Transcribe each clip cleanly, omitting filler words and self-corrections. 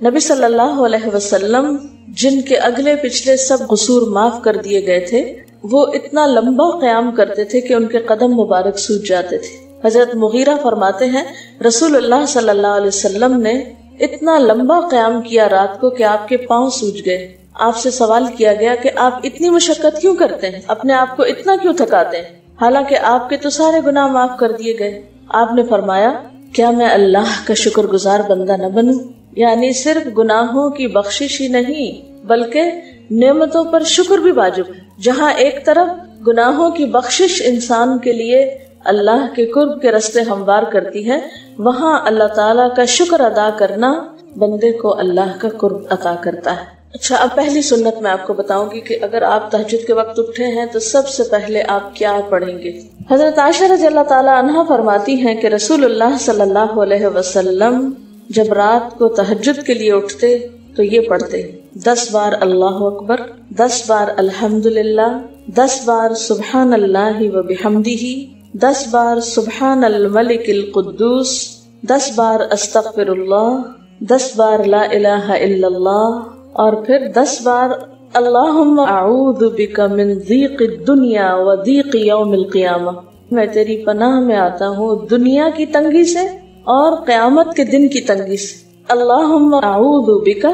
نبی صلی اللہ علیہ وسلم جن کے اگلے پچھلے سب قصور معاف کر دیے گئے تھے، وہ اتنا لمبا قیام کرتے تھے کہ ان کے قدم مبارک سوج جاتے تھے۔ حضرت مغیرہ فرماتے ہیں رسول اللہ صلی اللہ علیہ وسلم نے اتنا لمبا قیام کیا رات کو کہ آپ کے پاؤں سوج گئے۔ آپ سے سوال کیا گیا کہ آپ اتنی مشقت کیوں کرتے ہیں، اپنے آپ کو اتنا کیوں تھکاتے ہیں، حالانکہ آپ کے تو سارے گناہ معاف کر دیے گئے۔ آپ نے فرمایا کیا میں اللہ کا شکر گزار بندہ نہ بنوں؟ یعنی صرف گناہوں کی بخشش ہی نہیں بلکہ نعمتوں پر شکر بھی واجب ہے۔ جہاں ایک طرف گناہوں کی بخشش انسان کے لیے اللہ کے قرب کے راستے ہموار کرتی ہے، وہاں اللہ تعالیٰ کا شکر ادا کرنا بندے کو اللہ کا قرب عطا کرتا ہے۔ اچھا، اب پہلی سنت میں آپ کو بتاؤں گی کہ اگر آپ تہجد کے وقت اٹھے ہیں تو سب سے پہلے آپ کیا پڑھیں گے۔ حضرت عائشہ رضی اللہ تعالیٰ عنہا فرماتی ہیں کہ رسول اللہ صلی اللہ علیہ وسلم جب رات کو تہجد کے لیے اٹھتے تو یہ پڑھتے 10 بار اللہ اکبر، 10 بار الحمدللہ، 10 بار سبحان اللہ و بحمدہ، 10 بار سبحان الملک القدوس، 10 بار استغفر اللہ، 10 بار لا الہ الا اللہ، اور پھر 10 بار اللہم اعوذ بک من ضیق الدنیا و ضیق یوم القیامہ، میں تیری پناہ میں آتا ہوں دنیا کی تنگی سے اور قیامت کے دن کی تنگی سے۔ اللہم اعوذ بک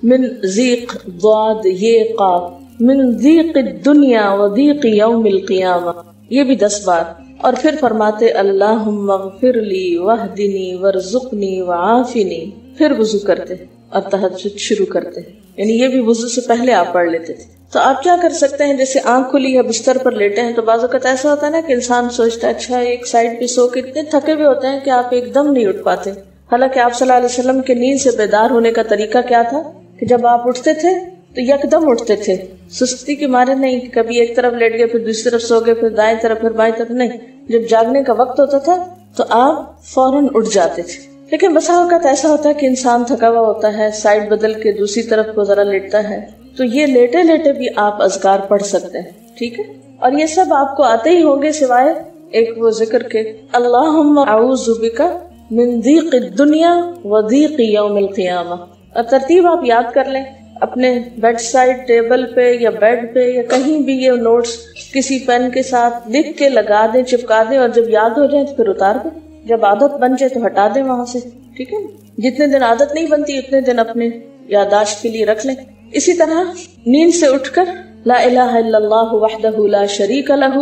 من ضیق ضاد یہ قاف من ضیق الدنیا و ضیق یوم القیامہ، یہ بھی 10 بار۔ اور پھر فرماتے اللہم اغفر لی واہدنی وارزقنی وعافنی، پھر وضو کرتے اور تہجد شروع کرتے، یعنی یہ بھی وضو سے پہلے آپ پڑھ لیتے تھے۔ تو آپ کیا کر سکتے ہیں، جیسے آنکھ کھلی یا بستر پر لیٹے ہیں تو بعض اوقات ایسا ہوتا ہے نا کہ انسان سوچتا ہے اچھا ایک سائڈ پہ سو کے اتنے تھکے ہوئے ہوتے ہیں کہ آپ ایک دم نہیں اٹھ پاتے۔ حالانکہ آپ صلی اللہ علیہ وسلم کے نیند سے بیدار ہونے کا طریقہ کیا تھا کہ جب آپ اٹھتے تھے تو یکدم اٹھتے تھے، سستی کے مارے نہیں کہ کبھی ایک طرف لیٹ گئے پھر دوسری طرف سو گئے پھر دائیں طرف پھر بائیں طرف، نہیں، جب جاگنے کا وقت ہوتا تھا تو آپ فوراً اٹھ جاتے تھے۔ لیکن بسا اوقات ایسا ہوتا ہے کہ انسان تھکا ہوا ہوتا ہے، سائڈ بدل کے دوسری طرف کو ذرا لیٹتا ہے، تو یہ لیٹے لیٹے بھی آپ اذکار پڑھ سکتے ہیں، ٹھیک ہے۔ اور یہ سب آپ کو آتے ہی ہوں گے سوائے ایک وہ ذکر کے اللہم اعوذ بک من ضیق الدنیا و ضیق یوم القیامہ، اور ترتیب آپ یاد کر لیں اپنے بیڈ سائڈ ٹیبل پہ یا بیڈ پہ یا کہیں بھی، یہ نوٹس کسی پین کے ساتھ لکھ کے لگا دیں، چپکا دیں، اور جب یاد ہو جائیں تو پھر اتار دیں، جب عادت بن جائے تو ہٹا دیں وہاں سے، ٹھیک ہے۔ جتنے دن عادت نہیں بنتی اتنے دن اپنے یادداشت کے لیے رکھ لیں۔ اسی طرح نیند سے اٹھ کر لا الہ الا اللہ وحدہ لا شریک لہ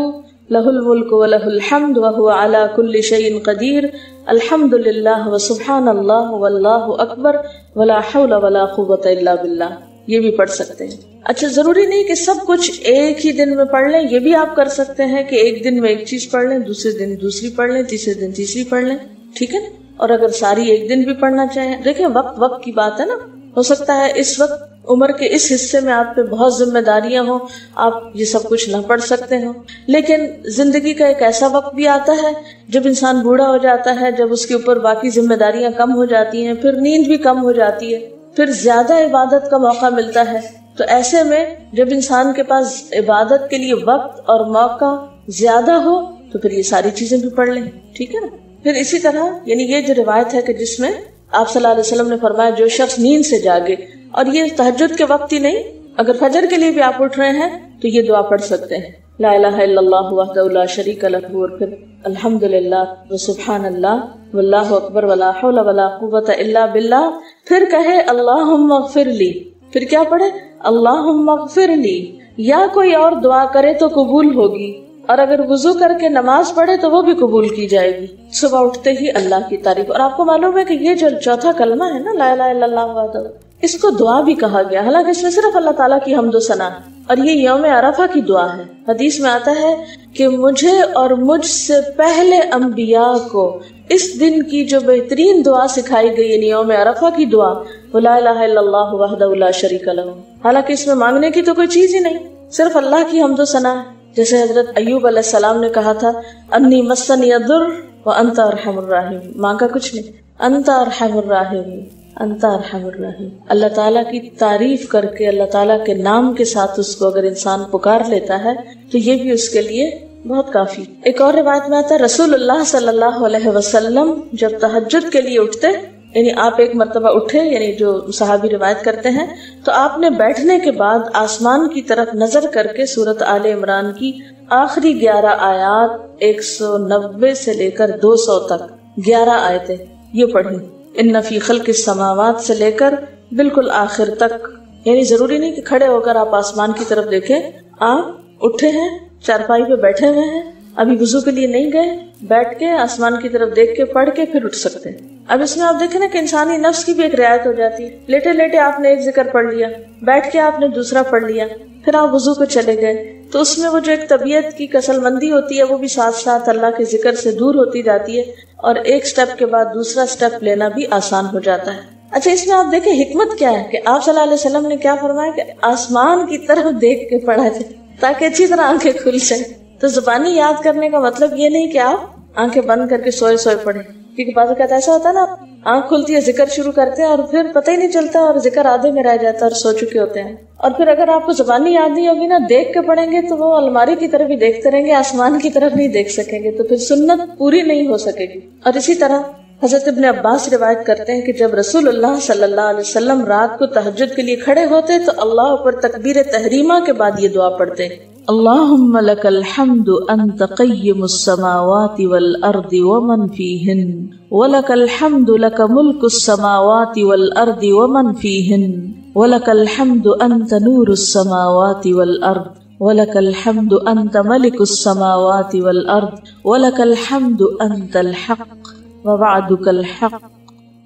لہ الملک ولہ الحمد وہو علی کل شیء قدیر الحمد للہ وسبحان اللہ واللہ اکبر ولا حول ولا قوۃ الا باللہ، یہ بھی پڑھ سکتے ہیں۔ اچھا، ضروری نہیں کہ سب کچھ ایک ہی دن میں پڑھ لیں، یہ بھی آپ کر سکتے ہیں کہ ایک دن میں ایک چیز پڑھ لیں، دوسرے دن دوسری پڑھ لیں، تیسرے دن تیسری پڑھ لیں، ٹھیک ہے نا۔ اور اگر ساری ایک دن بھی پڑھنا چاہیں، دیکھیں وقت کی بات ہے نا، ہو سکتا ہے اس وقت عمر کے اس حصے میں آپ پہ بہت ذمہ داریاں ہوں، آپ یہ سب کچھ نہ پڑھ سکتے ہوں، لیکن زندگی کا ایک ایسا وقت بھی آتا ہے جب انسان بوڑھا ہو جاتا ہے، جب اس کے اوپر باقی ذمہ داریاں کم ہو جاتی ہیں، پھر نیند بھی کم ہو جاتی ہے، پھر زیادہ عبادت کا موقع ملتا ہے۔ تو ایسے میں جب انسان کے پاس عبادت کے لیے وقت اور موقع زیادہ ہو تو پھر یہ ساری چیزیں بھی پڑھ لیں، ٹھیک ہے نا۔ پھر اسی طرح یعنی یہ جو روایت ہے کہ جس میں آپ صلی اللہ علیہ وسلم نے فرمایا جو شخص نیند سے جاگے، اور یہ تہجد کے وقت ہی نہیں، اگر فجر کے لیے بھی آپ اٹھ رہے ہیں تو یہ دعا پڑھ سکتے ہیں، لا الہ الا اللہ وحدہ لا شریک لہ، اور پھر الحمدللہ وسبحان اللہ واللہ اکبر ولا حول ولا قوۃ الا باللہ، پھر کہے اللہم اغفر لی، پھر کیا پڑھے اللہم اغفر لی، یا کوئی اور دعا کرے تو قبول ہوگی، اور اگر وضو کر کے نماز پڑھے تو وہ بھی قبول کی جائے گی۔ صبح اٹھتے ہی اللہ کی تعریف، اور آپ کو معلوم ہے کہ یہ جو چوتھا کلمہ ہے نا لا الہ الا اللہ وحدہ، اس کو دعا بھی کہا گیا، حالانکہ اس میں صرف اللہ تعالیٰ کی حمد و ثنا، اور یہ یوم عرفہ کی دعا ہے۔ حدیث میں آتا ہے کہ مجھے اور مجھ سے پہلے انبیاء کو اس دن کی جو بہترین دعا سکھائی گئی، یعنی یوم عرفہ کی دعا، وہ لا الہ الا اللہ وحدہ لا شریک لہ، حالانکہ اس میں مانگنے کی تو کوئی چیز ہی نہیں، صرف اللہ کی حمد و ثنا ہے۔ جیسے حضرت ایوب علیہ السلام نے کہا تھا انی مسنی الضر وانت ارحم الراحمین، مانگا کچھ نہیں، انت ارحم الراحمین، انت ارحم الراحمین۔ اللہ تعالیٰ کی تعریف کر کے اللہ تعالیٰ کے نام کے ساتھ اس کو اگر انسان پکار لیتا ہے تو یہ بھی اس کے لیے بہت کافی۔ ایک اور روایت میں آتا ہے رسول اللہ صلی اللہ علیہ وسلم جب تہجد کے لیے اٹھتے یعنی آپ ایک مرتبہ اٹھے، یعنی جو صحابی روایت کرتے ہیں، تو آپ نے بیٹھنے کے بعد آسمان کی طرف نظر کر کے سورۃ آل عمران کی آخری 11 آیات 190 سے لے کر 200 تک 11 آیتیں یہ پڑھی، ان فی خلق السماوات سے لے کر بالکل آخر تک. یعنی ضروری نہیں کہ کھڑے ہو کر آپ آسمان کی طرف دیکھیں، آپ اٹھے ہیں، چارپائی پہ بیٹھے ہوئے ہیں، ابھی وضو کے لیے نہیں گئے، بیٹھ کے آسمان کی طرف دیکھ کے پڑھ کے پھر اٹھ سکتے ہیں. اب اس میں آپ دیکھیں نا کہ انسانی نفس کی بھی ایک رعایت ہو جاتی ہے. لیٹے لیٹے آپ نے ایک ذکر پڑھ لیا، بیٹھ کے آپ نے دوسرا پڑھ لیا، پھر آپ وضو پہ چلے گئے، تو اس میں وہ جو ایک طبیعت کی کسل مندی ہوتی ہے وہ بھی ساتھ ساتھ اللہ کے ذکر سے دور ہوتی جاتی ہے، اور ایک سٹیپ کے بعد دوسرا سٹیپ لینا بھی آسان ہو جاتا ہے. اچھا، اس میں آپ دیکھیں حکمت کیا ہے کہ آپ صلی اللہ علیہ وسلم نے کیا فرمایا کہ آسمان کی طرف دیکھ کے پڑھا جائے تاکہ اچھی طرح آنکھیں کھل جائیں. تو زبانی یاد کرنے کا مطلب یہ نہیں کہ آپ آنکھیں بند کر کے سوئے سوئے پڑھیں، کیونکہ بعض اوقات ایسا ہوتا ہے نا، آنکھ کھلتی ہے، ذکر شروع کرتے ہیں اور پھر پتہ ہی نہیں چلتا اور ذکر آدھے میں رہ جاتا ہے اور سو چکے ہوتے ہیں. اور پھر اگر آپ کو زبانی یاد نہیں ہوگی نا، دیکھ کے پڑھیں گے تو وہ الماری کی طرف ہی دیکھتے رہیں گے، آسمان کی طرف نہیں دیکھ سکیں گے، تو پھر سنت پوری نہیں ہو سکے گی. اور اسی طرح حضرت ابن عباس روایت کرتے ہیں کہ جب رسول اللہ صلی اللہ علیہ وسلم رات کو تہجد کے لیے کھڑے ہوتے تو اللہ پر تکبیر تحریمہ کے بعد یہ دعا پڑھتے، اللہم لک الحمد انت قیم السماوات والارض ومن فیہن ولک الحمد لک ملک السماوات والارض ومن فیہن ولک الحمد انت نور السماوات والارض ولک الحمد انت ملک السماوات والارض ولک الحمد انت الحق ووعدك الحق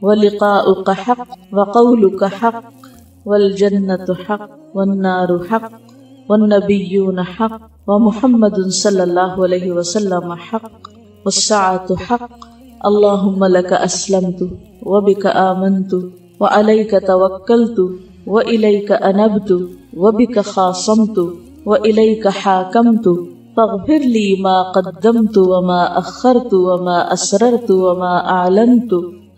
ولقاؤك حق وقولك حق والجنة حق والنار حق والنبيون حق ومحمد صلى الله عليه وسلم حق والساعة حق اللهم لك أسلمت وبك آمنت وعليك توكلت وإليك أنبت وبك خاصمت وإليك حاكمت فاغفر لي ما قدمت وما أخرت وما أسررت وما أعلنت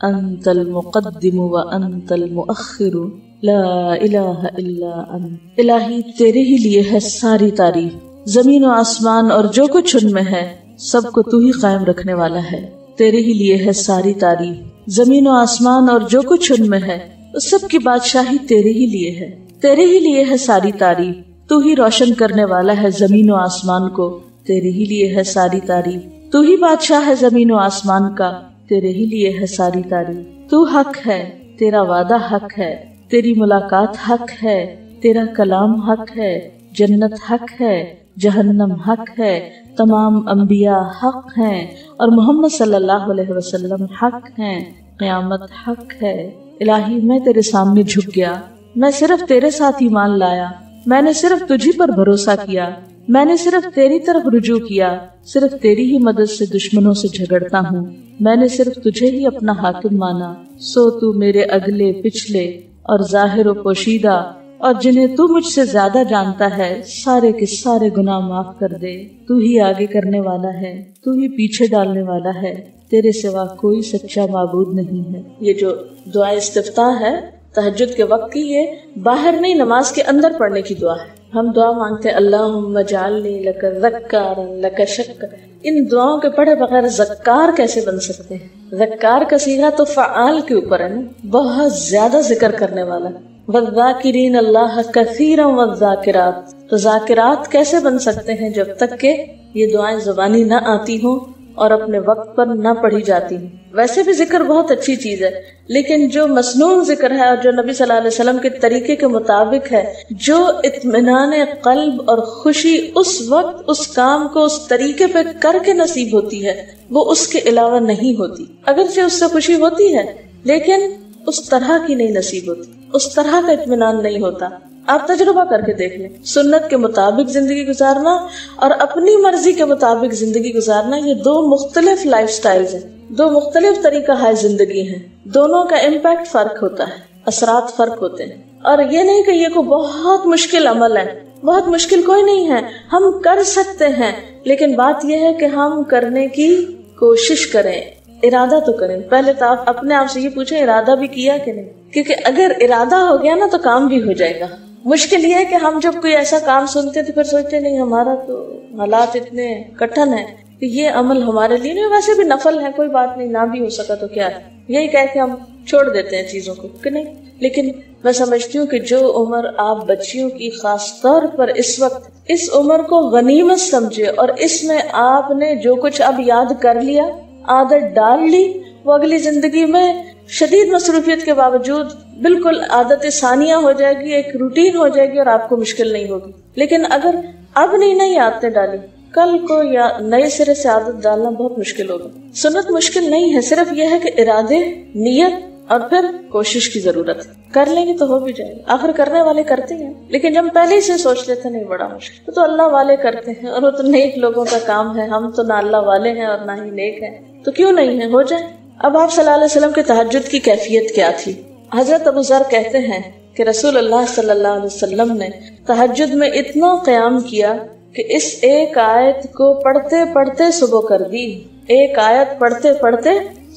أنت المقدم وأنت المؤخر لا الہ الا انت. الہی تیرے ہی لیے ہے ساری تعریف، زمین و آسمان اور جو کچھ ان میں ہے سب کو تو ہی قائم رکھنے والا ہے. تیرے ہی لیے ہے ساری تعریف، زمین و آسمان اور جو کچھ ان میں ہے اس سب کی بادشاہی تیرے ہی لیے ہے. تیرے ہی لیے ہے ساری تعریف، تو ہی روشن کرنے والا ہے زمین و آسمان کو، تیرے ہی لیے ہے ساری تعریف. تو ہی بادشاہ ہے زمین و آسمان کا، تیرے ہی لیے ہے ساری تعریف. تو حق ہے، تیرا وعدہ حق ہے، تیری ملاقات حق ہے، تیرا کلام حق ہے، جنت حق ہے، جہنم حق ہے، تمام انبیاء حق ہیں اور محمد صلی اللہ علیہ وسلم حق ہیں، قیامت حق ہے. الہی میں تیرے سامنے جھک گیا، میں صرف تیرے ساتھ ایمان لایا، میں نے صرف تجھی پر بھروسہ کیا، میں نے صرف تیری طرف رجوع کیا، صرف تیری ہی مدد سے دشمنوں سے جھگڑتا ہوں، میں نے صرف تجھے ہی اپنا حاکم مانا. سو تو میرے اگلے پچھلے اور ظاہر و پوشیدہ اور جنہیں تو مجھ سے زیادہ جانتا ہے سارے کے سارے گناہ معاف کر دے. تو ہی آگے کرنے والا ہے، تو ہی پیچھے ڈالنے والا ہے، تیرے سوا کوئی سچا معبود نہیں ہے. یہ جو دعا استفتاح ہے تہجد کے وقت کی، یہ باہر نہیں نماز کے اندر پڑھنے کی دعا ہے. ہم دعا مانگتے ہیں اللہم اجعلنی لک ذکارا لک شکرا. ان دعاؤں کے پڑھے بغیر ذکار کیسے بن سکتے ہیں؟ ذکار کا صیغہ تو فعال کے اوپر ہے نا، بہت زیادہ ذکر کرنے والا. والذاکرین اللہ کثیرا والذاکرات. تو ذاکرات کیسے بن سکتے ہیں جب تک کہ یہ دعائیں زبانی نہ آتی ہوں اور اپنے وقت پر نہ پڑھی جاتی ہوں. ویسے بھی ذکر بہت اچھی چیز ہے، لیکن جو مسنون ذکر ہے اور جو نبی صلی اللہ علیہ وسلم کے طریقے کے مطابق ہے، جو اطمینان قلب اور خوشی اس وقت اس کام کو اس طریقے پہ کر کے نصیب ہوتی ہے، وہ اس کے علاوہ نہیں ہوتی. اگرچہ اس سے خوشی ہوتی ہے لیکن اس طرح کی نہیں نصیب ہوتی، اس طرح کا اطمینان نہیں ہوتا. آپ تجربہ کر کے دیکھ لیں، سنت کے مطابق زندگی گزارنا اور اپنی مرضی کے مطابق زندگی گزارنا، یہ دو مختلف لائف سٹائلز ہیں، دو مختلف طریقہ ہے زندگی ہیں. دونوں کا امپیکٹ فرق ہوتا ہے، اثرات فرق ہوتے ہیں. اور یہ نہیں کہ یہ کوئی بہت مشکل عمل ہے، بہت مشکل کوئی نہیں ہے، ہم کر سکتے ہیں، لیکن بات یہ ہے کہ ہم کرنے کی کوشش کریں، ارادہ تو کریں. پہلے تو آپ اپنے آپ سے یہ پوچھیں ارادہ بھی کیا کہ نہیں، کیونکہ اگر ارادہ ہو گیا نا تو کام بھی ہو جائے گا. مشکل یہ ہے کہ ہم جب کوئی ایسا کام سنتے تو پھر سوچتے نہیں ہمارا تو حالات اتنے کٹھن ہیں کہ یہ عمل ہمارے لیے نہیں، ویسے بھی نفل ہے، کوئی بات نہیں، نہ بھی ہو سکا تو کیا ہے. یہی کہہ کے ہم چھوڑ دیتے ہیں چیزوں کو کہ نہیں. لیکن میں سمجھتی ہوں کہ جو عمر آپ بچیوں کی خاص طور پر اس وقت اس عمر کو غنیمت سمجھے اور اس میں آپ نے جو کچھ اب یاد کر لیا، عادت ڈال لی، وہ اگلی زندگی میں شدید مصروفیت کے باوجود بالکل عادت ثانیہ ہو جائے گی، ایک روٹین ہو جائے گی اور آپ کو مشکل نہیں ہوگی. لیکن اگر اب نہیں عادتیں ڈالی، کل کو یا نئے سرے سے عادت ڈالنا بہت مشکل ہوگا. سنت مشکل نہیں ہے، صرف یہ ہے کہ ارادے، نیت اور پھر کوشش کی ضرورت ہے. کر لیں گے تو ہو بھی جائے گا، آخر کرنے والے کرتے ہیں. لیکن جب پہلے سے سوچ لیتے نہیں بڑا مشکل، تو اللہ والے کرتے ہیں اور وہ تو نیک لوگوں کا کام ہے. ہم تو نہ اللہ والے ہیں اور نہ ہی نیک ہیں، تو کیوں نہیں ہے، ہو جائے. اب آپ صلی اللہ علیہ وسلم کے تہجد کی کیفیت کیا تھی؟ حضرت ابو ذر کہتے ہیں کہ رسول اللہ صلی اللہ علیہ وسلم نے تہجد میں اتنا قیام کیا کہ اس ایک آیت کو پڑھتے پڑھتے صبح کر دی. ایک آیت پڑھتے پڑھتے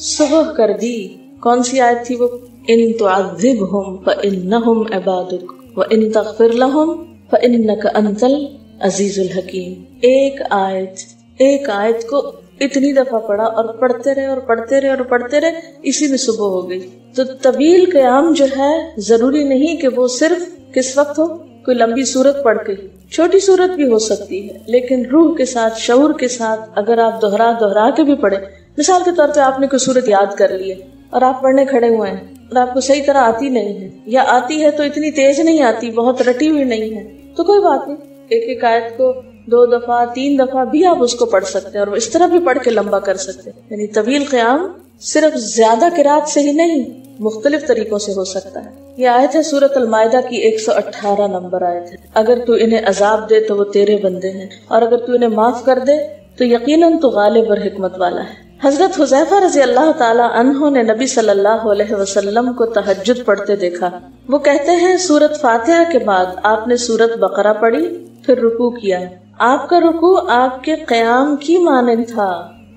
صبح کر دی. کون سی آیت تھی وہ؟ ان تعذبہم فانہم عبادک وان تغفر لہم فانک انت العزیز الحکیم. ایک آیت کو اتنی دفعہ پڑھا اور پڑھتے رہے اور پڑھتے رہے اور پڑھتے رہے، اسی میں صبح ہو گئی. تو طویل قیام جو ہے ضروری نہیں کہ وہ صرف کس وقت ہو، کوئی لمبی سورت پڑھ کے، چھوٹی سورت بھی ہو سکتی ہے، لیکن روح کے ساتھ، شعور کے ساتھ اگر آپ دوہرا کے بھی پڑھیں. مثال کے طور پہ آپ نے کوئی سورت یاد کر لی ہے اور آپ پڑھنے کھڑے ہوئے ہیں اور آپ کو صحیح طرح آتی نہیں ہے، یا آتی ہے تو اتنی تیز نہیں آتی، بہت رٹی ہوئی نہیں ہے، تو کوئی بات نہیں، ایک آیت کو 2 دفعہ 3 دفعہ بھی آپ اس کو پڑھ سکتے ہیں اور اس طرح بھی پڑھ کے لمبا کر سکتے ہیں. یعنی طویل قیام صرف زیادہ قرات سے ہی نہیں، مختلف طریقوں سے ہو سکتا ہے. یہ آیت ہے سورۃ المائدہ کی 118 نمبر آیت ہے. اگر تو انہیں عذاب دے تو وہ تیرے بندے ہیں، اور اگر تو انہیں معاف کر دے تو یقیناً تو غالب اور حکمت والا ہے. حضرت حذیفہ رضی اللہ تعالی عنہ نے نبی صلی اللہ علیہ وسلم کو تہجد پڑھتے دیکھا. وہ کہتے ہیں سورۃ فاتحہ کے بعد آپ نے سورۃ بقرہ پڑھی، پھر رکوع کیا. آپ کا رکوع آپ کے قیام کی مانند تھا.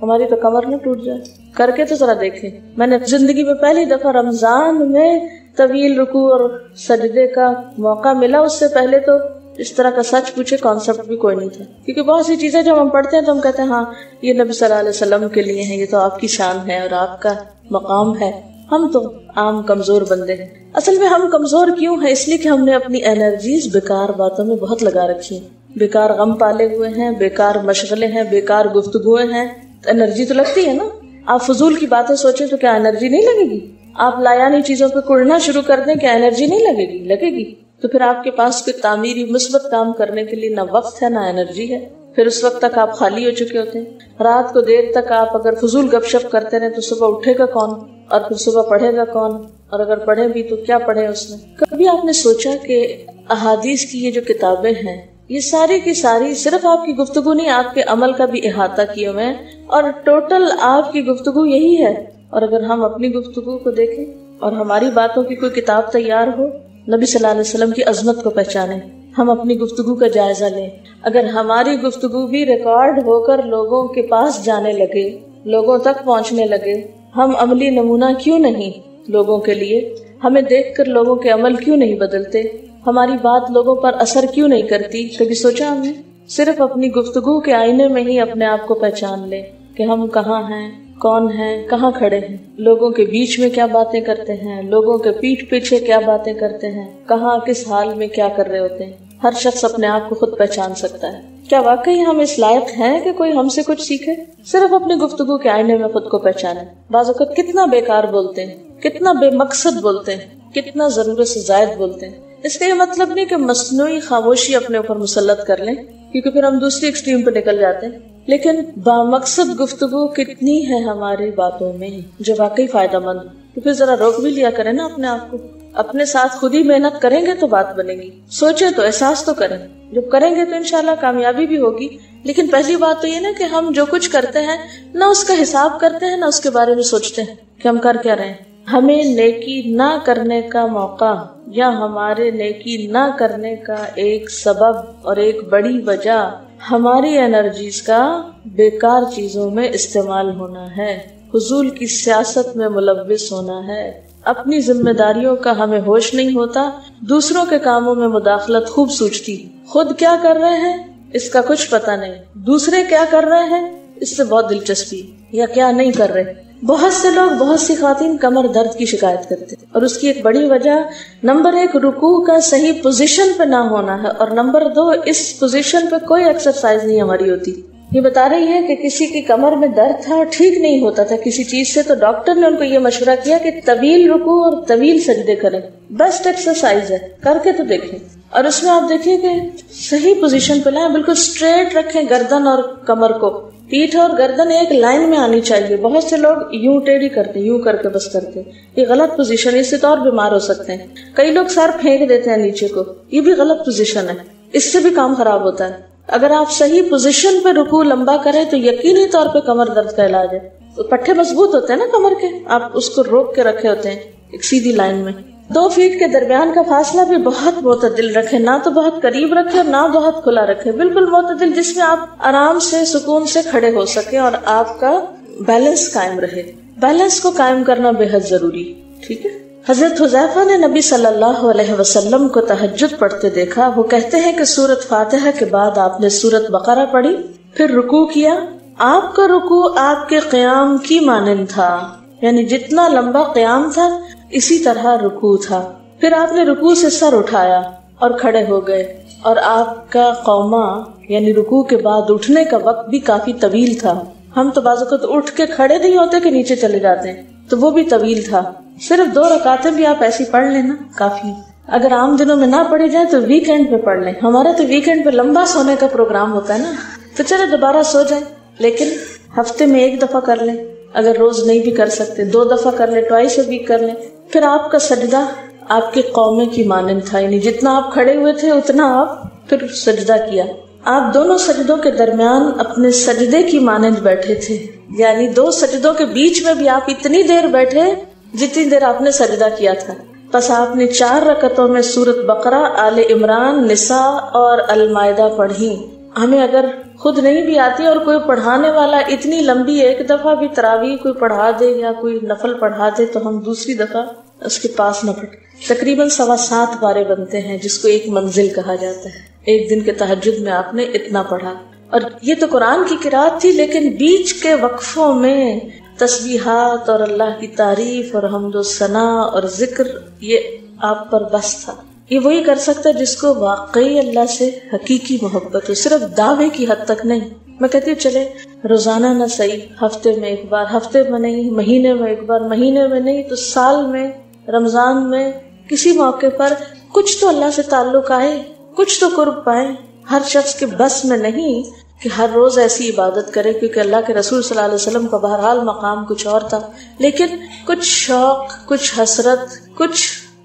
ہماری تو کمر نہ ٹوٹ جائے. کر کے تو ذرا دیکھیں. میں نے زندگی میں پہلی دفعہ رمضان میں طویل رکوع اور سجدے کا موقع ملا. اس سے پہلے تو اس طرح کا سچ پوچھے کانسیپٹ بھی کوئی نہیں تھا، کیونکہ بہت سی چیزیں جب ہم پڑھتے ہیں تو ہم کہتے ہیں ہاں یہ نبی صلی اللہ علیہ وسلم کے لیے ہیں، یہ تو آپ کی شان ہے اور آپ کا مقام ہے. ہم تو عام کمزور بندے ہیں. اصل میں ہم کمزور کیوں ہیں؟ اس لیے کہ ہم نے اپنی انرجیز بیکار باتوں میں بہت لگا رکھی ہیں، بیکار غم پالے ہوئے ہیں، بیکار مشغلے ہیں، بیکار گفتگویں ہیں. انرجی تو لگتی ہے نا. آپ فضول کی باتیں سوچیں تو کیا انرجی نہیں لگے گی؟ آپ لایانی چیزوں پہ کڑنا شروع کر دیں، کیا انرجی نہیں لگے گی؟ لگے گی. تو پھر آپ کے پاس کوئی تعمیری مثبت کام کرنے کے لیے نہ وقت ہے نہ انرجی ہے. پھر اس وقت تک آپ خالی ہو چکے ہوتے ہیں. رات کو دیر تک آپ اگر فضول گپ شپ کرتے رہے تو صبح اٹھے گا کون اور پھر صبح پڑھے گا کون؟ اور اگر پڑھے بھی تو کیا پڑھے اس میں؟ کبھی آپ نے سوچا کہ احادیث کی یہ جو کتابیں ہیں یہ ساری کی ساری صرف آپ کی گفتگو نہیں، آپ کے عمل کا بھی احاطہ کیے ہوئے ہیں، اور ٹوٹل آپ کی گفتگو یہی ہے. اور اگر ہم اپنی گفتگو کو دیکھیں اور ہماری باتوں کی کوئی کتاب تیار ہو، نبی صلی اللہ علیہ وسلم کی عظمت کو پہچانیں، ہم اپنی گفتگو کا جائزہ لیں. اگر ہماری گفتگو بھی ریکارڈ ہو کر لوگوں کے پاس جانے لگے، لوگوں تک پہنچنے لگے، ہم عملی نمونہ کیوں نہیں لوگوں کے لیے؟ ہمیں دیکھ کر لوگوں کے عمل کیوں نہیں بدلتے؟ ہماری بات لوگوں پر اثر کیوں نہیں کرتی؟ کبھی سوچا ہم نے؟ صرف اپنی گفتگو کے آئینے میں ہی اپنے آپ کو پہچان لیں کہ ہم کہاں ہیں، کون ہیں، کہاں کھڑے ہیں، لوگوں کے بیچ میں کیا باتیں کرتے ہیں، لوگوں کے پیٹھ پیچھے کیا باتیں کرتے ہیں، کہاں کس حال میں کیا کر رہے ہوتے ہیں. ہر شخص اپنے آپ کو خود پہچان سکتا ہے. کیا واقعی ہم اس لائق ہیں کہ کوئی ہم سے کچھ سیکھے؟ صرف اپنی گفتگو کے آئینے میں خود کو پہچانے. بعض اوقات کتنا بیکار بولتے ہیں، کتنا بے مقصد بولتے ہیں، کتنا ضرورت سے زائد بولتے ہیں. اس کا یہ مطلب نہیں کہ مصنوعی خاموشی اپنے اوپر مسلط کر لیں، کیونکہ پھر ہم دوسری ایکسٹریم پہ نکل جاتے ہیں. لیکن بامقصد گفتگو کتنی ہے ہماری باتوں میں جو واقعی فائدہ مند، تو پھر ذرا روک بھی لیا کریں نا اپنے آپ کو. اپنے ساتھ خود ہی محنت کریں گے تو بات بنے گی. سوچیں تو، احساس تو کریں. جب کریں گے تو انشاءاللہ کامیابی بھی ہوگی. لیکن پہلی بات تو یہ نا کہ ہم جو کچھ کرتے ہیں نہ اس کا حساب کرتے ہیں، نہ اس کے بارے میں سوچتے ہیں کہ ہم کر کیا رہے ہیں. ہمیں نیکی نہ کرنے کا موقع یا ہمارے نیکی نہ کرنے کا ایک سبب اور ایک بڑی وجہ ہماری انرجیز کا بیکار چیزوں میں استعمال ہونا ہے، فضول کی سیاست میں ملوث ہونا ہے. اپنی ذمہ داریوں کا ہمیں ہوش نہیں ہوتا، دوسروں کے کاموں میں مداخلت خوب سوچتی. خود کیا کر رہے ہیں اس کا کچھ پتہ نہیں، دوسرے کیا کر رہے ہیں اس سے بہت دلچسپی، یا کیا نہیں کر رہے بہت سے لوگ، بہت سی خواتین کمر درد کی شکایت کرتے ہیں، اور اس کی ایک بڑی وجہ نمبر 1 رکوع کا صحیح پوزیشن پہ نہ ہونا ہے، اور نمبر 2 اس پوزیشن پہ کوئی ایکسرسائز نہیں ہماری ہوتی. یہ بتا رہی ہے کہ کسی کی کمر میں درد تھا اور ٹھیک نہیں ہوتا تھا کسی چیز سے، تو ڈاکٹر نے ان کو یہ مشورہ کیا کہ طویل رکوع اور طویل سجدے کریں. بیسٹ ایکسرسائز ہے، کر کے تو دیکھیں. اور اس میں آپ دیکھیں کہ صحیح پوزیشن پہ لائیں، بالکل اسٹریٹ رکھیں گردن اور کمر کو. پیٹھ اور گردن ایک لائن میں آنی چاہیے. بہت سے لوگ یوں ٹیڑھی کرتے ہیں، یوں کر کے بس کرتے ہیں. یہ غلط پوزیشن ہے، اس سے تو اور بیمار ہو سکتے ہیں. کئی لوگ سر پھینک دیتے ہیں نیچے کو، یہ بھی غلط پوزیشن ہے، اس سے بھی کام خراب ہوتا ہے. اگر آپ صحیح پوزیشن پہ رکوع لمبا کریں تو یقینی طور پہ کمر درد کا علاج ہے. پٹھے مضبوط ہوتے ہیں نا کمر کے، آپ اس کو روک کے رکھے ہوتے ہیں ایک سیدھی لائن میں. 2 فیٹ کے درمیان کا فاصلہ بھی بہت معتدل رکھیں، نہ تو بہت قریب رکھیں اور نہ بہت کھلا رکھیں، بالکل معتدل، جس میں آپ آرام سے سکون سے کھڑے ہو سکیں اور آپ کا بیلنس قائم رہے. بیلنس کو قائم کرنا بے حد ضروری. ٹھیک ہے. حضرت حذیفہ نے نبی صلی اللہ علیہ وسلم کو تہجد پڑھتے دیکھا. وہ کہتے ہیں کہ سورۃ فاتحہ کے بعد آپ نے سورۃ بقرہ پڑھی، پھر رکوع کیا. آپ کا رکوع آپ کے قیام کی مانند تھا، یعنی جتنا لمبا قیام تھا اسی طرح رکوع تھا. پھر آپ نے رکوع سے سر اٹھایا اور کھڑے ہو گئے، اور آپ کا قوما یعنی رکوع کے بعد اٹھنے کا وقت بھی کافی طویل تھا. ہم تو بعض اوقات اٹھ کے کھڑے نہیں ہوتے کہ نیچے چلے جاتے ہیں، تو وہ بھی طویل تھا. صرف 2 رکعتیں بھی آپ ایسی پڑھ لینا کافی. اگر عام دنوں میں نہ پڑھی جائے تو ویکینڈ پہ پڑھ لیں. ہمارا تو ویکینڈ پہ لمبا سونے کا پروگرام ہوتا ہے نا، تو چلے دوبارہ سو جائیں، لیکن ہفتے میں 1 دفعہ کر لیں. اگر روز نہیں بھی کر سکتے 2 دفعہ کر لیں، ٹوائس اے ویک کر لیں. پھر آپ کا سجدہ آپ کے قومے کی مانند تھا، یعنی جتنا آپ کھڑے ہوئے تھے اتنا آپ پھر سجدہ کیا. آپ دونوں سجدوں کے درمیان اپنے سجدے کی مانند بیٹھے تھے، یعنی 2 سجدوں کے بیچ میں بھی آپ اتنی دیر بیٹھے جتنی دیر آپ نے سجدہ کیا تھا. پس آپ نے 4 رکعتوں میں سورۃ بقرہ، آل عمران، نساء اور المائدہ پڑھی. ہمیں اگر خود نہیں بھی آتی اور کوئی پڑھانے والا اتنی لمبی 1 دفعہ بھی تراویح کوئی پڑھا دے یا کوئی نفل پڑھا دے تو ہم دوسری دفعہ اس کے پاس نہ پڑھیں. تقریباً 7.25 پارے بنتے ہیں، جس کو ایک منزل کہا جاتا ہے. ایک دن کے تہجد میں آپ نے اتنا پڑھا. اور یہ تو قرآن کی قرات تھی، لیکن بیچ کے وقفوں میں تسبیحات اور اللہ کی تعریف اور حمد و ثنا اور ذکر، یہ آپ پر بس تھا. یہ وہی کر سکتا ہے جس کو واقعی اللہ سے حقیقی محبت ہو، صرف دعوے کی حد تک نہیں. میں کہتی ہوں چلے روزانہ نہ صحیح، ہفتے میں 1 بار، ہفتے میں نہیں، مہینے میں 1 بار، مہینے میں نہیں تو سال میں، رمضان میں، کسی موقع پر کچھ تو اللہ سے تعلق آئے، کچھ تو قرب پائے. ہر شخص کے بس میں نہیں کہ ہر روز ایسی عبادت کرے، کیونکہ اللہ کے رسول صلی اللہ علیہ وسلم کا بہرحال مقام کچھ اور تھا. لیکن کچھ شوق، کچھ حسرت،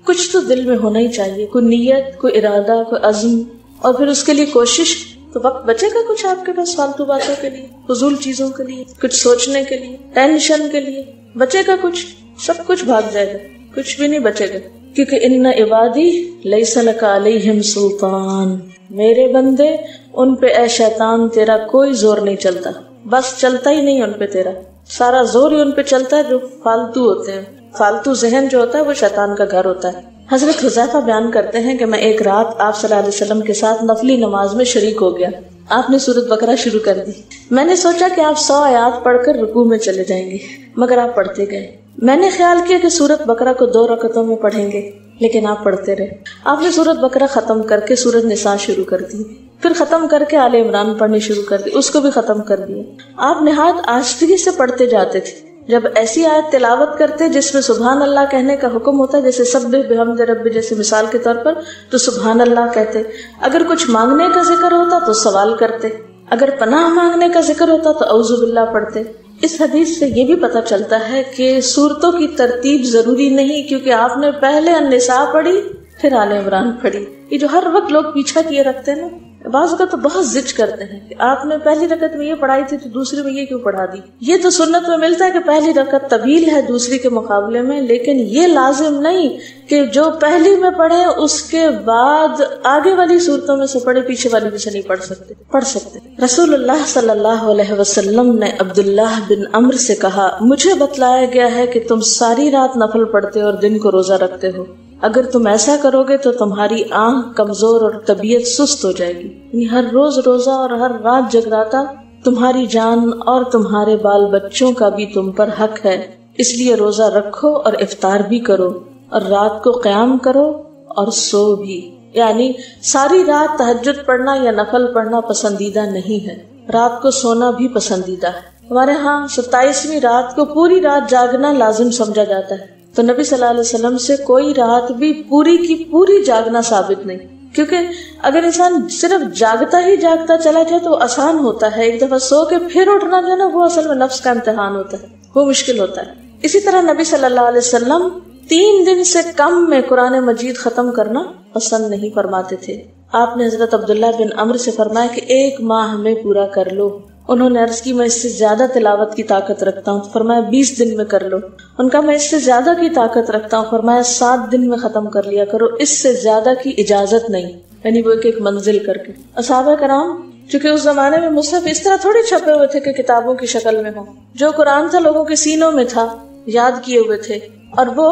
کچھ تو دل میں ہونا ہی چاہیے، کوئی نیت، کوئی ارادہ، کوئی عزم، اور پھر اس کے لیے کوشش. تو وقت بچے گا کچھ آپ کے پاس فالتو باتوں کے لیے، فضول چیزوں کے لیے، کچھ سوچنے کے لیے، ٹینشن کے لیے بچے گا کچھ. سب کچھ بھاگ جائے گا، کچھ بھی نہیں بچے گا. کیونکہ ان عبادی لیس لک علیہم سلطان، میرے بندے ان پہ اے شیطان تیرا کوئی زور نہیں چلتا. بس چلتا ہی نہیں ان پہ، تیرا سارا زور ہی ان پہ چلتا ہے جو فالتو ہوتے ہیں. فالتو ذہن جو ہوتا ہے وہ شیطان کا گھر ہوتا ہے. حضرت حذیفہ بیان کرتے ہیں کہ میں ایک رات آپ صلی اللہ علیہ وسلم کے ساتھ نفلی نماز میں شریک ہو گیا. آپ نے سورۃ بقرہ شروع کر دی. میں نے سوچا کہ آپ 100 آیات پڑھ کر رکوع میں چلے جائیں گے، مگر آپ پڑھتے گئے. میں نے خیال کیا کہ سورۃ بقرہ کو 2 رکعتوں میں پڑھیں گے، لیکن آپ پڑھتے رہے. آپ نے سورۃ بقرہ ختم کر کے سورۃ نساء شروع کر دی، پھر ختم کر کے آل عمران پڑھنی شروع کر دی، اس کو بھی ختم کر دیا. آپ نہایت آہستگی سے پڑھتے جاتے تھے. جب ایسی آیت تلاوت کرتے جس میں سبحان اللہ کہنے کا حکم ہوتا ہے، جیسے سبح بحمد رب جیسے مثال کے طور پر، تو سبحان اللہ کہتے. اگر کچھ مانگنے کا ذکر ہوتا تو سوال کرتے، اگر پناہ مانگنے کا ذکر ہوتا تو اعوذ باللہ پڑھتے. اس حدیث سے یہ بھی پتہ چلتا ہے کہ سورتوں کی ترتیب ضروری نہیں، کیونکہ آپ نے پہلے النساء پڑھی پھر آل عمران پڑھی. یہ جو ہر وقت لوگ پیچھا کیے رکھتے ہیں نا، بعض کا تو بہت ضد کرتے ہیں کہ آپ نے پہلی رکعت میں یہ پڑھائی تھی تو دوسری میں یہ کیوں پڑھا دی. یہ تو سنت میں ملتا ہے کہ پہلی رکعت طویل ہے دوسری کے مقابلے میں، لیکن یہ لازم نہیں کہ جو پہلی میں پڑھے اس کے بعد آگے والی صورتوں میں سے پڑھے، پیچھے والی میں سے نہیں پڑھ سکتے. رسول اللہ صلی اللہ علیہ وسلم نے عبداللہ بن عمرو سے کہا، مجھے بتلایا گیا ہے کہ تم ساری رات نفل پڑھتے اور دن کو روزہ رکھتے ہو. اگر تم ایسا کرو گے تو تمہاری آنکھ کمزور اور طبیعت سست ہو جائے گی. یعنی ہر روز روزہ اور ہر رات جگراتا تمہاری جان اور تمہارے بال بچوں کا بھی تم پر حق ہے، اس لیے روزہ رکھو اور افطار بھی کرو اور رات کو قیام کرو اور سو بھی۔ یعنی ساری رات تہجد پڑھنا یا نفل پڑھنا پسندیدہ نہیں ہے، رات کو سونا بھی پسندیدہ ہے۔ ہمارے ہاں 27ویں رات کو پوری رات جاگنا لازم سمجھا جاتا ہے، تو نبی صلی اللہ علیہ وسلم سے کوئی رات بھی پوری کی پوری جاگنا ثابت نہیں، کیونکہ اگر انسان صرف جاگتا ہی جاگتا چلا جائے تو آسان ہوتا ہے، ایک دفعہ سو کے پھر اٹھنا جو ہے نا وہ اصل میں نفس کا امتحان ہوتا ہے، وہ مشکل ہوتا ہے۔ اسی طرح نبی صلی اللہ علیہ وسلم 3 دن سے کم میں قرآن مجید ختم کرنا پسند نہیں فرماتے تھے۔ آپ نے حضرت عبداللہ بن عمرو سے فرمایا کہ 1 ماہ میں پورا کر لو۔ انہوں نے عرض کی میں اس سے زیادہ تلاوت کی طاقت رکھتا ہوں، فرمایا 20 دن میں کر لو۔ ان کا میں اس سے زیادہ کی طاقت رکھتا ہوں، فرمایا 7 دن میں ختم کر لیا کرو، اس سے زیادہ کی اجازت نہیں، یعنی وہ ایک منزل کر کے۔ صحابہ کرام چونکہ اس زمانے میں مصحف اس طرح تھوڑے چھپے ہوئے تھے کہ کتابوں کی شکل میں ہوں، جو قرآن تھا لوگوں کے سینوں میں تھا، یاد کیے ہوئے تھے، اور وہ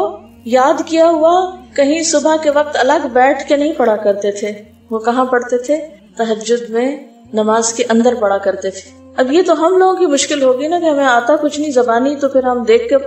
یاد کیا ہوا کہیں صبح کے وقت الگ بیٹھ کے نہیں پڑھا کرتے تھے، وہ کہاں پڑھتے تھے؟ تہجد میں نماز کے اندر پڑھا کرتے تھے۔ اب یہ تو ہم لوگوں کی مشکل ہوگی نا کہ ہمیں آتا کچھ نہیں زبانی، تو پھر ہم دیکھ کے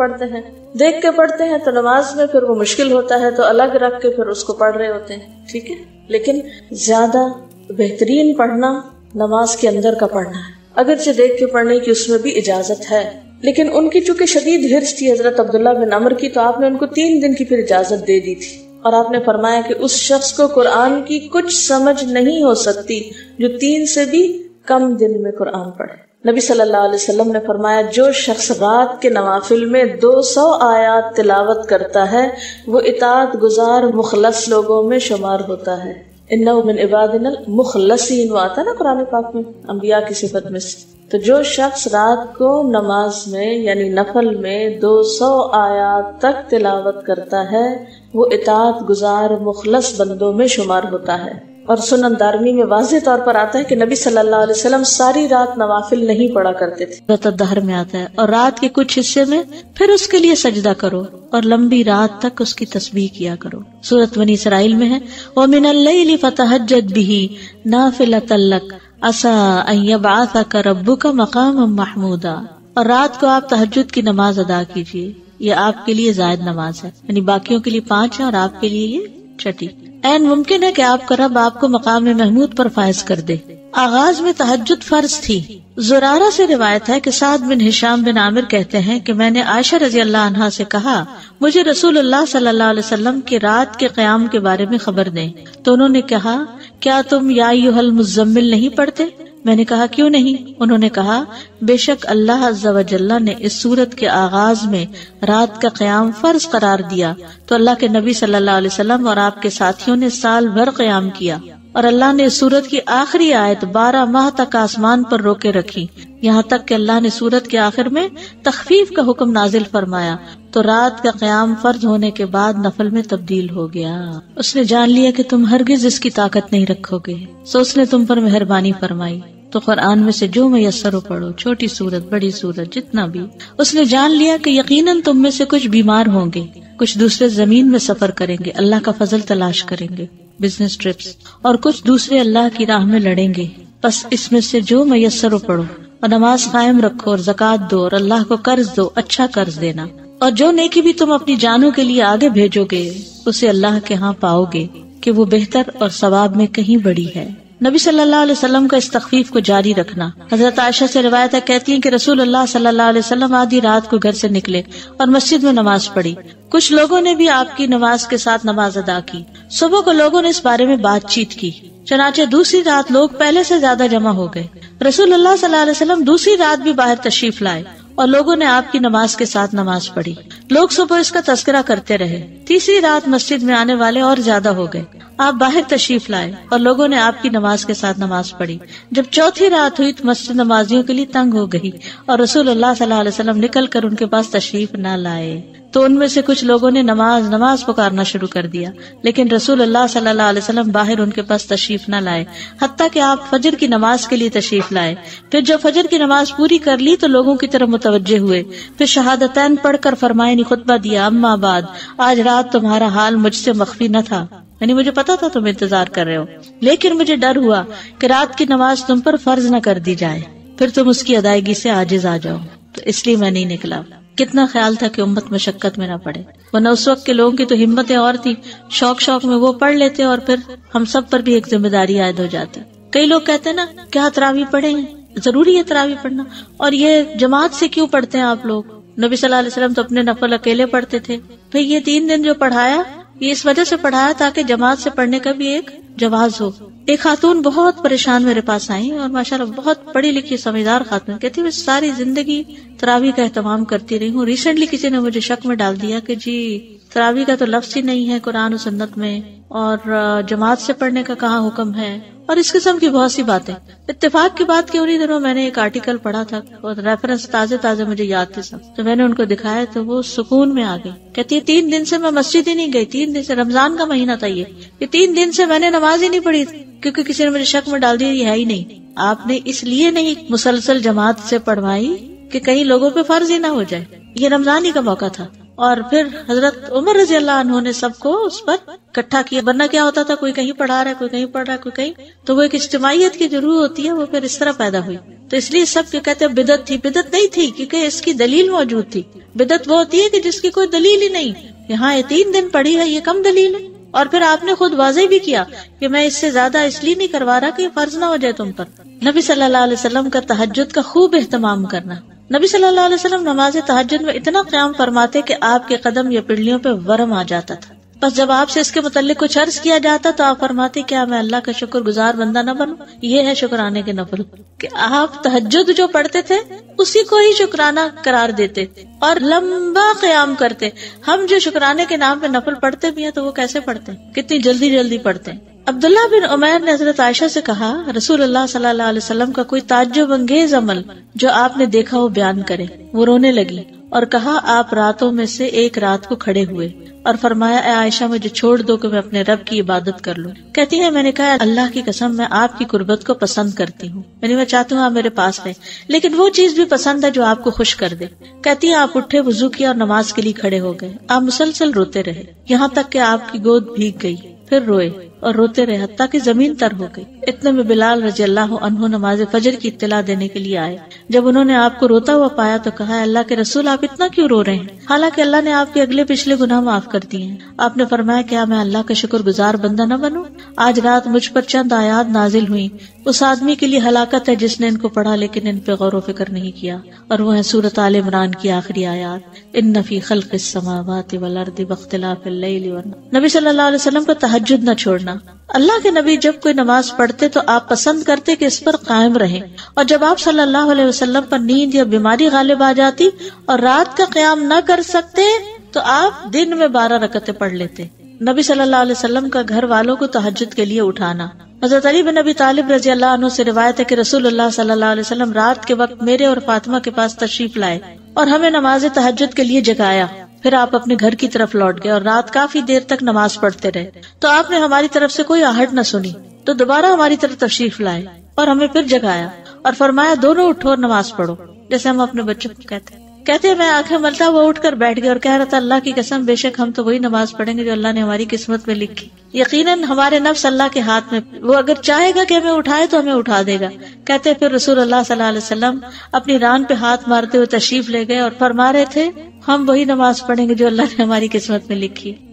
پڑھتے ہیں تو نماز میں پھر وہ مشکل ہوتا ہے، تو الگ رکھ کے پھر اس کو پڑھ رہے ہوتے ہیں، ٹھیک ہے۔ لیکن زیادہ بہترین پڑھنا نماز کے اندر کا پڑھنا ہے، اگرچہ دیکھ کے پڑھنے کی اس میں بھی اجازت ہے، لیکن ان کی چونکہ شدید حرص تھی حضرت عبداللہ بن عمرو کی، تو آپ نے ان کو 3 دن کی پھر اجازت دے دی تھی، اور آپ نے فرمایا کہ اس شخص کو قرآن کی کچھ سمجھ نہیں ہو سکتی جو 3 سے بھی کم دن میں قرآن پڑھے۔ نبی صلی اللہ علیہ وسلم نے فرمایا جو شخص رات کے نوافل میں 200 آیات تلاوت کرتا ہے وہ اطاعت گزار مخلص لوگوں میں شمار ہوتا ہے۔ انہ من عبادنا المخلصین، وہ آتا ہے نا قرآن پاک میں انبیاء کی صفت میں سے۔ تو جو شخص رات کو نماز میں یعنی نفل میں 200 آیات تک تلاوت کرتا ہے وہ اطاعت گزار مخلص بندوں میں شمار ہوتا ہے۔ اور سنن دارمی میں واضح طور پر آتا ہے کہ نبی صلی اللہ علیہ وسلم ساری رات نوافل نہیں پڑھا کرتے تھے۔ سورۃ الدہر میں آتا ہے اور رات کے کچھ حصے میں پھر اس کے لیے سجدہ کرو اور لمبی رات تک اس کی تسبیح کیا کرو۔ سورۃ بنی اسرائیل میں ہے وَمِنَ اللَّيْلِ فَتَهَجَّدْ بِهِ نَافِلَةً لَكَ عَسَىٰ أَن يَبْعَثَكَ رَبُّكَ مَقَامًا مَحْمُودًا۔ اور رات کو آپ تہجد کی نماز ادا کیجیے، یہ آپ کے لیے زائد نماز ہے، یعنی باقیوں کے لیے 5 ہے اور آپ کے لیے یہ 6۔ این ممکن ہے کہ آپ کا رب آپ کو مقام محمود پر فائز کر دے۔ آغاز میں تہجد فرض تھی۔ زرارہ سے روایت ہے کہ سعد بن ہشام بن عامر کہتے ہیں کہ میں نے عائشہ رضی اللہ عنہا سے کہا مجھے رسول اللہ صلی اللہ علیہ وسلم کے رات کے قیام کے بارے میں خبر دیں، تو انہوں نے کہا کیا تم یا ایھا المزمل نہیں پڑھتے؟ میں نے کہا کیوں نہیں؟ انہوں نے کہا بے شک اللہ عز و جل نے اس سورت کے آغاز میں رات کا قیام فرض قرار دیا تو اللہ کے نبی صلی اللہ علیہ وسلم اور آپ کے ساتھیوں نے سال بھر قیام کیا، اور اللہ نے اس سورت کی آخری آیت 12 ماہ تک آسمان پر روکے رکھی، یہاں تک کہ اللہ نے سورت کے آخر میں تخفیف کا حکم نازل فرمایا تو رات کا قیام فرض ہونے کے بعد نفل میں تبدیل ہو گیا۔ اس نے جان لیا کہ تم ہرگز اس کی طاقت نہیں رکھو گے، سو اس نے تم پر مہربانی فرمائی تو قرآن میں سے جو میسر ہو پڑھو، چھوٹی سورت بڑی سورت جتنا بھی۔ اس نے جان لیا کہ یقیناً تم میں سے کچھ بیمار ہوں گے، کچھ دوسرے زمین میں سفر کریں گے، اللہ کا فضل تلاش کریں گے، بزنس ٹرپس، اور کچھ دوسرے اللہ کی راہ میں لڑیں گے، بس اس میں سے جو میسر ہو پڑھو اور نماز قائم رکھو اور زکوٰۃ دو اور اللہ کو قرض دو، اچھا قرض دینا، اور جو نیکی بھی تم اپنی جانوں کے لیے آگے بھیجو گے اسے اللہ کے ہاں پاؤ گے کہ وہ بہتر اور ثواب میں کہیں بڑی ہے۔ نبی صلی اللہ علیہ وسلم کا اس تخفیف کو جاری رکھنا۔ حضرت عائشہ سے روایت ہے، کہتی ہیں کہ رسول اللہ صلی اللہ علیہ وسلم آدھی رات کو گھر سے نکلے اور مسجد میں نماز پڑھی، کچھ لوگوں نے بھی آپ کی نماز کے ساتھ نماز ادا کی۔ صبح کو لوگوں نے اس بارے میں بات چیت کی، چنانچہ دوسری رات لوگ پہلے سے زیادہ جمع ہو گئے۔ رسول اللہ صلی اللہ علیہ وسلم دوسری رات بھی باہر تشریف لائے اور لوگوں نے آپ کی نماز کے ساتھ نماز پڑھی، لوگ صبح اس کا تذکرہ کرتے رہے۔ تیسری رات مسجد میں آنے والے اور زیادہ ہو گئے، آپ باہر تشریف لائے اور لوگوں نے آپ کی نماز کے ساتھ نماز پڑھی۔ جب چوتھی رات ہوئی تو مسجد نمازیوں کے لیے تنگ ہو گئی اور رسول اللہ صلی اللہ علیہ وسلم نکل کر ان کے پاس تشریف نہ لائے، تو ان میں سے کچھ لوگوں نے نماز نماز پکارنا شروع کر دیا، لیکن رسول اللہ صلی اللہ علیہ وسلم باہر ان کے پاس تشریف نہ لائے، حتیٰ کہ آپ فجر کی نماز کے لیے تشریف لائے۔ پھر جب فجر کی نماز پوری کر لی تو لوگوں کی طرف متوجہ ہوئے، پھر شہادتین پڑھ کر فرمائے خطبہ دیا، اما بعد، آج رات تمہارا حال مجھ سے مخفی نہ تھا، یعنی مجھے پتا تھا تم انتظار کر رہے ہو، لیکن مجھے ڈر ہوا کہ رات کی نماز تم پر فرض نہ کر دی جائے، پھر تم اس کی ادائیگی سے عاجز آ جاؤ، تو اس لیے میں نہیں نکلا۔ کتنا خیال تھا کہ امت مشقت میں نہ پڑے، ورنہ اس وقت کے لوگوں کی تو ہمتیں اور تھی، شوق میں وہ پڑھ لیتے اور پھر ہم سب پر بھی ایک ذمہ داری عائد ہو جاتی۔ کئی لوگ کہتے ہیں نا کیا تراویح پڑھیں، ضروری ہے تراویح پڑھنا، اور یہ جماعت سے کیوں پڑھتے ہیں آپ لوگ؟ نبی صلی اللہ علیہ وسلم تو اپنے نفل اکیلے پڑھتے تھے۔ پھر یہ 3 دن جو پڑھایا یہ اس وجہ سے پڑھایا تاکہ جماعت سے پڑھنے کا بھی ایک جواز ہو۔ ایک خاتون بہت پریشان میرے پاس آئی اور ماشاءاللہ بہت پڑھی لکھی سمجھدار خاتون، کہتی میں ساری زندگی تراویح کا اہتمام کرتی رہی ہوں، ریسنٹلی کسی نے مجھے شک میں ڈال دیا کہ جی تراویح کا تو لفظ ہی نہیں ہے قرآن و سنت میں، اور جماعت سے پڑھنے کا کہاں حکم ہے، اور اس قسم کی بہت سی باتیں۔ اتفاق کی بات کہ انہی دنوں میں نے ایک آرٹیکل پڑھا تھا اور ریفرنس تازے مجھے یاد تھے سب، تو میں نے ان کو دکھایا تو وہ سکون میں آ گئی۔ کہتی ہے 3 دن سے میں مسجد ہی نہیں گئی، 3 دن سے، رمضان کا مہینہ تھا یہ 3 دن سے میں نے نماز ہی نہیں پڑھی کیونکہ کسی نے مجھے شک میں ڈال دیا یہ ہے ہی نہیں۔ آپ نے اس لیے نہیں مسلسل جماعت سے پڑھوائی کہ کہیں لوگوں پہ فرض ہی نہ ہو جائے، یہ رمضان ہی کا موقع تھا۔ اور پھر حضرت عمر رضی اللہ عنہ نے سب کو اس پر اکٹھا کیا، ورنہ کیا ہوتا تھا کوئی کہیں پڑھا رہا ہے، کوئی کہیں پڑھ رہا ہے، کوئی کہیں، تو وہ ایک اجتماعیت کی ضرورت ہوتی ہے، وہ پھر اس طرح پیدا ہوئی۔ تو اس لیے سب کہتے ہیں بدعت تھی، بدعت نہیں تھی کیونکہ اس کی دلیل موجود تھی۔ بدعت وہ ہوتی ہے کہ جس کی کوئی دلیل ہی نہیں، یہاں یہ 3 دن پڑھی ہے یہ کم دلیل ہے، اور پھر آپ نے خود واضح بھی کیا کہ میں اس سے زیادہ اس لیے نہیں کروا رہا کہ یہ فرض نہ ہو جائے تم پر۔ نبی صلی اللہ علیہ وسلم کا تہجد کا خوب اہتمام کرنا۔ نبی صلی اللہ علیہ وسلم نماز تہجد میں اتنا قیام فرماتے کہ آپ کے قدم یا پنڈلیوں پہ ورم آ جاتا تھا۔ بس جب آپ سے اس کے متعلق کچھ عرض کیا جاتا تو آپ فرماتے کیا میں اللہ کا شکر گزار بندہ نہ بنوں؟ یہ ہے شکرانے کے نفل، کہ آپ تہجد جو پڑھتے تھے اسی کو ہی شکرانہ قرار دیتے اور لمبا قیام کرتے۔ ہم جو شکرانے کے نام پہ نفل پڑھتے بھی ہیں تو وہ کیسے پڑھتے ہیں، کتنی جلدی پڑھتے ہیں۔ عبداللہ بن عمیر نے حضرت عائشہ سے کہا رسول اللہ صلی اللہ علیہ وسلم کا کوئی تعجب انگیز عمل جو آپ نے دیکھا وہ بیان کرے۔ وہ رونے لگی اور کہا آپ راتوں میں سے ایک رات کو کھڑے ہوئے اور فرمایا اے عائشہ مجھے چھوڑ دو کہ میں اپنے رب کی عبادت کر لوں۔ کہتی ہے میں نے کہا اللہ کی قسم میں آپ کی قربت کو پسند کرتی ہوں، یعنی میں چاہتی ہوں آپ میرے پاس رہیں، لیکن وہ چیز بھی پسند ہے جو آپ کو خوش کر دے۔ کہتی ہے آپ اٹھے، وضو کیا اور نماز کے لیے کھڑے ہو گئے۔ آپ مسلسل روتے رہے یہاں تک کہ آپ کی گود بھیگ گئی، پھر روئے اور روتے رہے حتیٰ کہ زمین تر ہو گئی۔ اتنے میں بلال رضی اللہ عنہ نماز فجر کی اطلاع دینے کے لیے آئے۔ جب انہوں نے آپ کو روتا ہوا پایا تو کہا اللہ کے رسول آپ اتنا کیوں رو رہے ہیں، حالانکہ اللہ نے آپ کے اگلے پچھلے گناہ معاف کر دیے ہیں۔ آپ نے فرمایا کیا میں اللہ کا شکر گزار بندہ نہ بنوں؟ آج رات مجھ پر چند آیات نازل ہوئی، اس آدمی کے لیے ہلاکت ہے جس نے ان کو پڑھا لیکن ان پہ غور و فکر نہیں کیا، اور وہ ہے سورۃ آل عمران کی آخری آیات ان فی خلق السماوات والارض واختلاف اللیل والنہار۔ نبی صلی اللہ علیہ وسلم کا تہجد نہ چھوڑنا۔ اللہ کے نبی جب کوئی نماز پڑھتے تو آپ پسند کرتے کہ اس پر قائم رہیں، اور جب آپ صلی اللہ علیہ وسلم پر نیند یا بیماری غالب آ جاتی اور رات کا قیام نہ کر سکتے تو آپ دن میں 12 رکعتیں پڑھ لیتے۔ نبی صلی اللہ علیہ وسلم کا گھر والوں کو تہجد کے لیے اٹھانا۔ حضرت علی بن ابی طالب رضی اللہ عنہ سے روایت ہے کہ رسول اللہ صلی اللہ علیہ وسلم رات کے وقت میرے اور فاطمہ کے پاس تشریف لائے اور ہمیں نماز تہجد کے لیے جگایا۔ پھر آپ اپنے گھر کی طرف لوٹ گئے اور رات کافی دیر تک نماز پڑھتے رہے، تو آپ نے ہماری طرف سے کوئی آہٹ نہ سنی، تو دوبارہ ہماری طرف تشریف لائے اور ہمیں پھر جگایا اور فرمایا دونوں اٹھو اور نماز پڑھو، جیسے ہم اپنے بچوں کو کہتے ہیں۔ میں آنکھیں ملتا وہ اٹھ کر بیٹھ گیا اور کہہ رہا تھا اللہ کی قسم بے شک ہم تو وہی نماز پڑھیں گے جو اللہ نے ہماری قسمت میں لکھی۔ یقیناً ہمارے نفس اللہ کے ہاتھ میں، وہ اگر چاہے گا کہ ہمیں اٹھائے تو ہمیں اٹھا دے گا۔ کہتے پھر رسول اللہ صلی اللہ علیہ وسلم اپنی ران پہ ہاتھ مارتے ہوئے تشریف لے گئے اور فرما رہے تھے ہم وہی نماز پڑھیں گے جو اللہ نے ہماری قسمت میں لکھی ہے۔